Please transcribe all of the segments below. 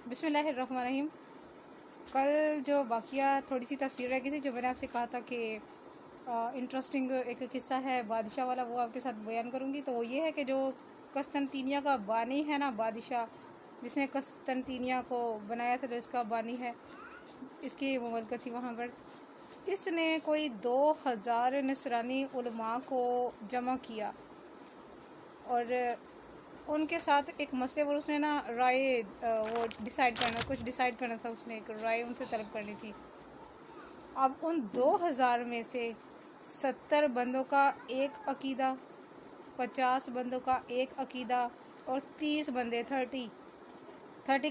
بسم اللہ الرحمن الرحیم۔ کل جو واقعہ تھوڑی سی تفصیل رہ گئی تھی، جو میں نے آپ سے کہا تھا کہ انٹرسٹنگ ایک قصہ ہے بادشاہ والا، وہ آپ کے ساتھ بیان کروں گی۔ تو وہ یہ ہے کہ جو قسطنطنیہ کا بانی ہے نا، بادشاہ جس نے قسطنطنیہ کو بنایا تھا، جو اس کا بانی ہے، اس کی مملکت تھی وہاں پر، اس نے کوئی 2000 نصرانی علماء کو جمع کیا اور ان کے ساتھ ایک مسئلے پر اس نے نا رائے وہ ڈیسائیڈ کرنا تھا، اس نے ایک رائے ان سے طلب کرنی تھی۔ اب ان 2000 میں سے 70 بندوں کا ایک عقیدہ، 50 بندوں کا ایک عقیدہ اور 30 بندے 30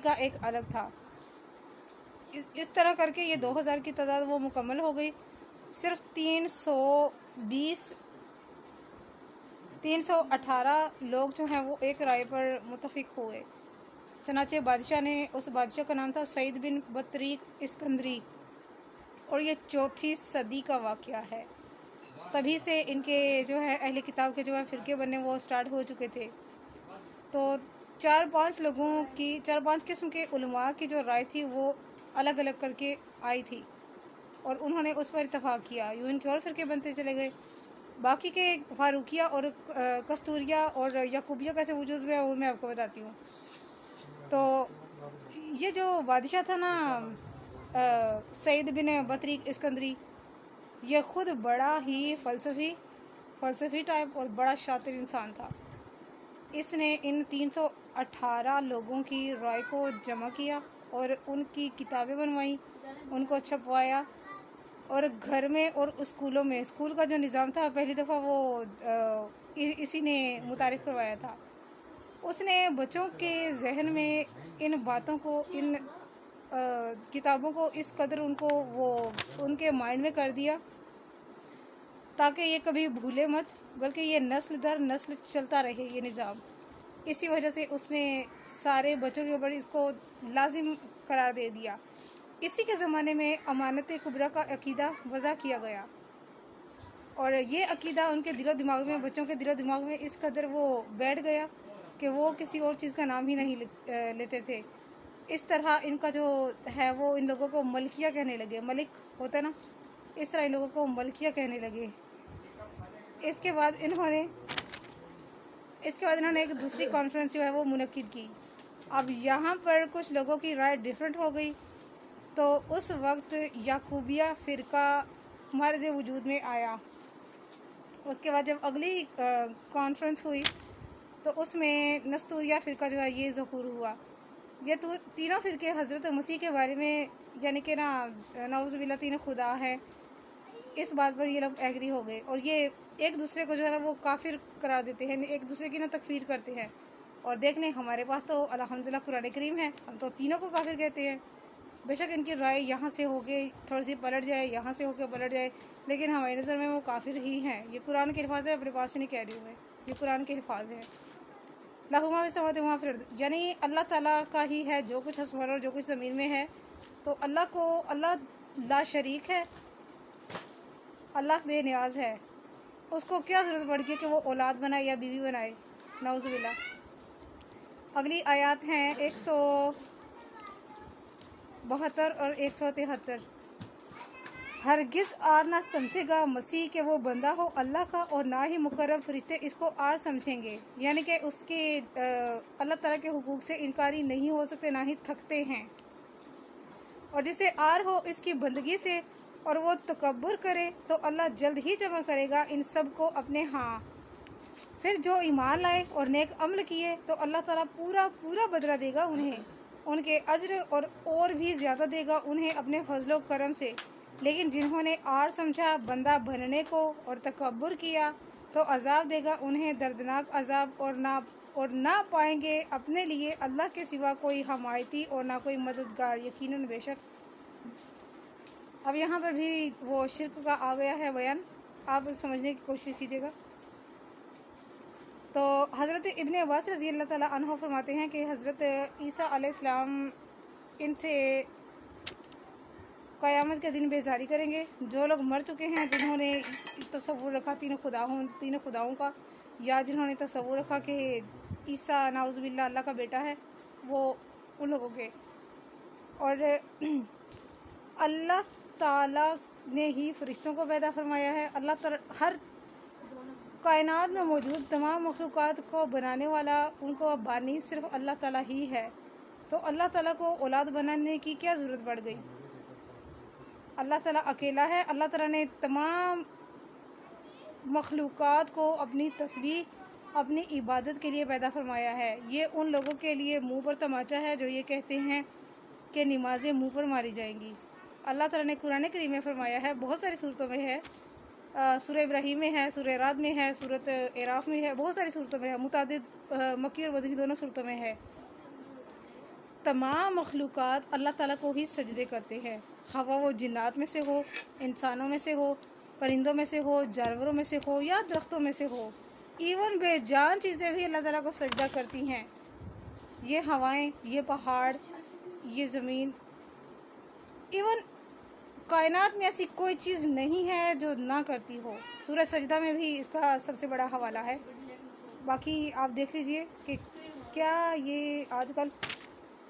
کا ایک الگ تھا۔ اس طرح کر کے یہ 2000 کی تعداد وہ مکمل ہو گئی۔ صرف 318 لوگ جو ہیں وہ ایک رائے پر متفق ہوئے۔ چنانچہ اس بادشاہ کا نام تھا سعید بن بطریق اسکندری، اور یہ 4 صدی کا واقعہ ہے۔ تبھی سے ان کے جو ہے اہل کتاب کے جو ہے فرقے بننے وہ سٹارٹ ہو چکے تھے۔ تو 4-5 قسم کے علماء کی جو رائے تھی وہ الگ الگ کر کے آئی تھی، اور انہوں نے اس پر اتفاق کیا۔ یوں ان کے اور فرقے بنتے چلے گئے۔ باقی کے فاروقیہ اور کستوریہ اور یعقوبیہ کیسے وجود میں وہ میں آپ کو بتاتی ہوں۔ تو یہ جو بادشاہ تھا نا سعید بن بطریق اسکندری، یہ خود بڑا ہی فلسفی ٹائپ اور بڑا شاطر انسان تھا۔ اس نے ان 318 لوگوں کی رائے کو جمع کیا اور ان کی کتابیں بنوائیں، ان کو چھپوایا، اور گھر میں اور اسکولوں میں، اسکول کا جو نظام تھا پہلی دفعہ وہ اسی نے متعارف کروایا تھا۔ اس نے بچوں کے ذہن میں ان باتوں کو، ان کتابوں کو اس قدر ان کے مائنڈ میں کر دیا تاکہ یہ کبھی بھولے مت، بلکہ یہ نسل در نسل چلتا رہے یہ نظام۔ اسی وجہ سے اس نے سارے بچوں کے اوپر اس کو لازم قرار دے دیا۔ اسی کے زمانے میں امانت کبریٰ کا عقیدہ وضع کیا گیا، اور یہ عقیدہ ان کے دل و دماغ میں، بچوں کے دل و دماغ میں اس قدر وہ بیٹھ گیا کہ وہ کسی اور چیز کا نام ہی نہیں لیتے تھے۔ اس طرح ان کا جو ہے وہ ان لوگوں کو ملکیہ کہنے لگے، ملک ہوتا ہے نا، اس طرح ان لوگوں کو ملکیہ کہنے لگے۔ اس کے بعد انہوں نے ایک دوسری کانفرنس جو ہے وہ منعقد کی۔ اب یہاں پر کچھ لوگوں کی رائے ڈیفرنٹ ہو گئی، تو اس وقت یعقوبیہ فرقہ مرز وجود میں آیا۔ اس کے بعد جب اگلی کانفرنس ہوئی تو اس میں نستوریہ فرقہ جو ہے یہ ظہور ہوا۔ یہ تینوں فرقے حضرت مسیح کے بارے میں، یعنی کہ نا نعوذ باللہ تین خدا ہے، اس بات پر یہ لوگ ایگری ہو گئے، اور یہ ایک دوسرے کو جو ہے نا وہ کافر قرار دیتے ہیں، ایک دوسرے کی نا تکفیر کرتے ہیں۔ اور دیکھ لیں ہمارے پاس تو الحمدللہ قرآن کریم ہے، ہم تو تینوں کو کافر کہتے ہیں۔ بے شک ان کی رائے یہاں سے ہو کے تھوڑی سی پلٹ جائے، یہاں سے ہو کے پلٹ جائے، لیکن ہماری نظر میں وہ کافر ہی ہیں۔ یہ قرآن کے الفاظ ہے، اپنے پاس سے نہیں کہہ رہی ہوں میں، یہ قرآن کے الفاظ ہیں۔ لہو ما فی السماوات و ما فی الارض، یعنی اللہ تعالیٰ کا ہی ہے جو کچھ آسمان اور جو کچھ زمین میں ہے۔ تو اللہ لا شریک ہے، اللہ بے نیاز ہے، اس کو کیا ضرورت پڑ گئی کہ وہ اولاد بنائے یا بیوی بنائے، نعوذ باللہ۔ اگلی آیات ہیں 172 اور 173۔ ہرگز آر نہ سمجھے گا مسیح کہ وہ بندہ ہو اللہ کا، اور نہ ہی مقرب فرشتے اس کو آر سمجھیں گے، یعنی کہ اس کے اللہ تعالیٰ کے حقوق سے انکاری نہیں ہو سکتے، نہ ہی تھکتے ہیں۔ اور جسے آر ہو اس کی بندگی سے اور وہ تکبر کرے تو اللہ جلد ہی جمع کرے گا ان سب کو اپنے ہاں۔ پھر جو ایمان لائے اور نیک عمل کیے تو اللہ تعالیٰ پورا بدلہ دے گا انہیں، ان کے اجر اور بھی زیادہ دے گا انہیں اپنے فضل و کرم سے۔ لیکن جنہوں نے آر سمجھا بندہ بننے کو اور تکبر کیا تو عذاب دے گا انہیں دردناک عذاب، اور نہ پائیں گے اپنے لیے اللہ کے سوا کوئی حمایتی اور نہ کوئی مددگار، یقیناً بے شک۔ اب یہاں پر بھی وہ شرک کا آ گیا ہے بیان، آپ سمجھنے کی کوشش کیجیے گا۔ تو حضرت ابن عباس رضی اللہ تعالیٰ عنہ فرماتے ہیں کہ حضرت عیسیٰ علیہ السلام ان سے قیامت کے دن بیزاری کریں گے۔ جو لوگ مر چکے ہیں، جنہوں نے تصور رکھا تین خداؤں کا، یا جنہوں نے تصور رکھا کہ عیسیٰ نعوذ باللہ اللہ کا بیٹا ہے، وہ ان لوگوں کے اور اللہ تعالیٰ نے ہی فرشتوں کو پیدا فرمایا ہے. اللہ تعالیٰ ہر کائنات میں موجود تمام مخلوقات کو بنانے والا، ان کو بانی صرف اللہ تعالیٰ ہی ہے. تو اللہ تعالیٰ کو اولاد بنانے کی کیا ضرورت پڑ گئی؟ اللہ تعالیٰ اکیلا ہے. اللہ تعالیٰ نے تمام مخلوقات کو اپنی تسبیح، اپنی عبادت کے لیے پیدا فرمایا ہے. یہ ان لوگوں کے لیے منہ پر تماچا ہے جو یہ کہتے ہیں کہ نمازیں منہ پر ماری جائیں گی. اللہ تعالیٰ نے قرآن کریم میں فرمایا ہے، بہت ساری صورتوں میں ہے، سورہ ابراہیم میں ہے، سورہ رعد میں ہے، سورۃ اعراف میں ہے، بہت ساری صورتوں میں ہے، متعدد مکی اور مدنی دونوں صورتوں میں ہے. تمام مخلوقات اللہ تعالیٰ کو ہی سجدے کرتے ہیں، خواہ وہ جنات میں سے ہو، انسانوں میں سے ہو، پرندوں میں سے ہو، جانوروں میں سے ہو یا درختوں میں سے ہو. ایون بے جان چیزیں بھی اللہ تعالیٰ کو سجدہ کرتی ہیں. یہ ہوائیں، یہ پہاڑ، یہ زمین، ایون کائنات میں ایسی کوئی چیز نہیں ہے جو نہ کرتی ہو. سورہ سجدہ میں بھی اس کا سب سے بڑا حوالہ ہے. باقی آپ دیکھ لیجئے کہ کیا یہ آج کل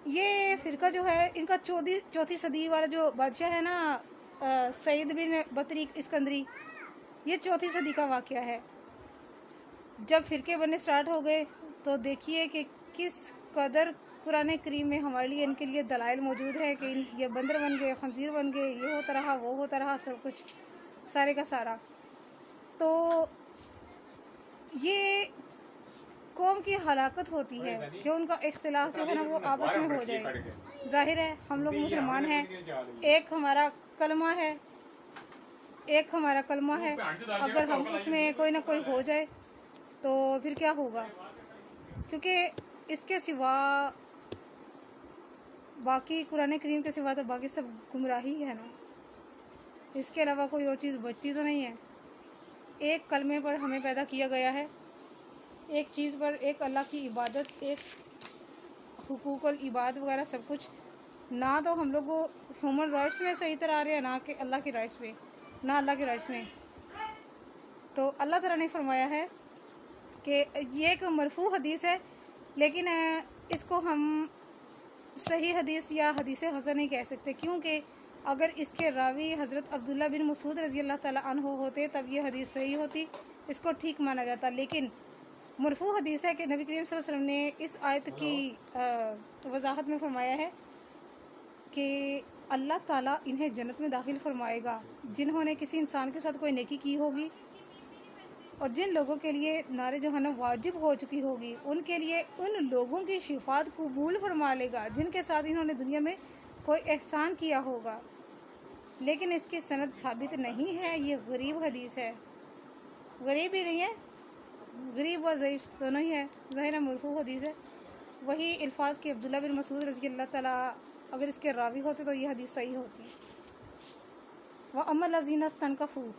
یہ فرقہ جو ہے، ان کا چوتھی صدی والا جو بادشاہ ہے نا، سعید بن بطریق اسکندری، یہ چوتھی صدی کا واقعہ ہے. جب فرقے بننے سٹارٹ ہو گئے تو دیکھیے کہ کس قدر قرآن کریم میں ہمارے لیے ان کے لیے دلائل موجود ہے کہ یہ بندر بن گئے، خنزیر بن گئے، یہ ہوتا رہا، وہ ہوتا رہا، سب کچھ سارے کا سارا. تو یہ قوم کی ہلاکت ہوتی ہے کہ ان کا اختلاف جو ہے نا وہ آپس میں ہو جائے. ظاہر ہے ہم لوگ مسلمان ہیں، ایک ہمارا کلمہ ہے، اگر ہم اس میں کوئی نہ کوئی ہو جائے تو پھر کیا ہوگا؟ کیونکہ اس کے سوا باقی قرآن کریم کے سوا تو باقی سب گمراہی ہے نا، اس کے علاوہ کوئی اور چیز بچتی تو نہیں ہے. ایک کلمے پر ہمیں پیدا کیا گیا ہے، ایک چیز پر، ایک اللہ کی عبادت، ایک حقوق العباد وغیرہ سب کچھ. نہ تو ہم لوگ کو ہیومن رائٹس میں صحیح طرح آ رہے ہیں، نہ کہ اللہ کی رائٹس میں، نہ اللہ کی رائٹس میں. تو اللہ تعالیٰ نے فرمایا ہے کہ یہ ایک مرفوع حدیث ہے، لیکن اس کو ہم صحیح حدیث یا حدیث حسن نہیں کہہ سکتے، کیونکہ اگر اس کے راوی حضرت عبداللہ بن مسعود رضی اللہ تعالیٰ عنہ ہوتے تب یہ حدیث صحیح ہوتی، اس کو ٹھیک مانا جاتا. لیکن مرفوع حدیث ہے کہ نبی کریم صلی اللہ علیہ وسلم نے اس آیت کی وضاحت میں فرمایا ہے کہ اللہ تعالیٰ انہیں جنت میں داخل فرمائے گا جنہوں نے کسی انسان کے ساتھ کوئی نیکی کی ہوگی، اور جن لوگوں کے لیے نار جہنم واجب ہو چکی ہوگی ان کے لیے ان لوگوں کی شفاعت قبول فرما لے گا جن کے ساتھ انہوں نے دنیا میں کوئی احسان کیا ہوگا. لیکن اس کی سند ثابت نہیں ہے، یہ غریب حدیث ہے. غریب ہی نہیں ہے، غریب و ضعیف دونوں ہی ہے. ظاہر مرفوع حدیث ہے. وہی الفاظ کے عبداللہ بن مسعود رضی اللہ تعالیٰ اگر اس کے راوی ہوتے تو یہ حدیث صحیح ہوتی. وَأَمَّا الَّذِينَ اسْتَنكَفُوا،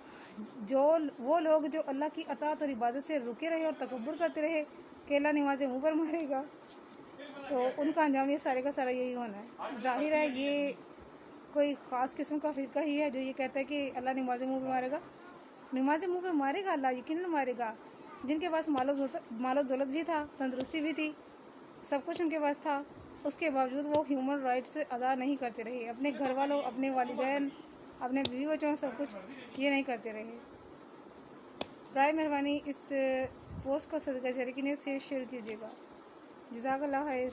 وہ لوگ جو اللہ کی اطاعت اور عبادت سے رکے رہے اور تکبر کرتے رہے کہ اللہ نمازیں منہ پر مارے گا، تو ان کا انجام یہ سارے کا سارا یہی ہونا ہے. ظاہر ہے یہ کوئی خاص قسم کا فرقہ ہی ہے جو یہ کہتا ہے کہ اللہ نمازیں منہ پہ مارے گا. نمازیں منہ پہ مارے گا اللہ، یقیناً مارے گا. جن کے پاس مال و دولت بھی تھا، تندرستی بھی تھی، سب کچھ ان کے پاس تھا، اس کے باوجود وہ ہیومن رائٹس ادا نہیں کرتے رہے. اپنے گھر والوں، اپنے والدین، اپنے بیوی بچوں، سب کچھ یہ نہیں کرتے رہے. برائے مہربانی اس پوسٹ کو صدقہ جاریہ کی نیت سے شیئر کیجیے گا. جزاک اللہ خیر.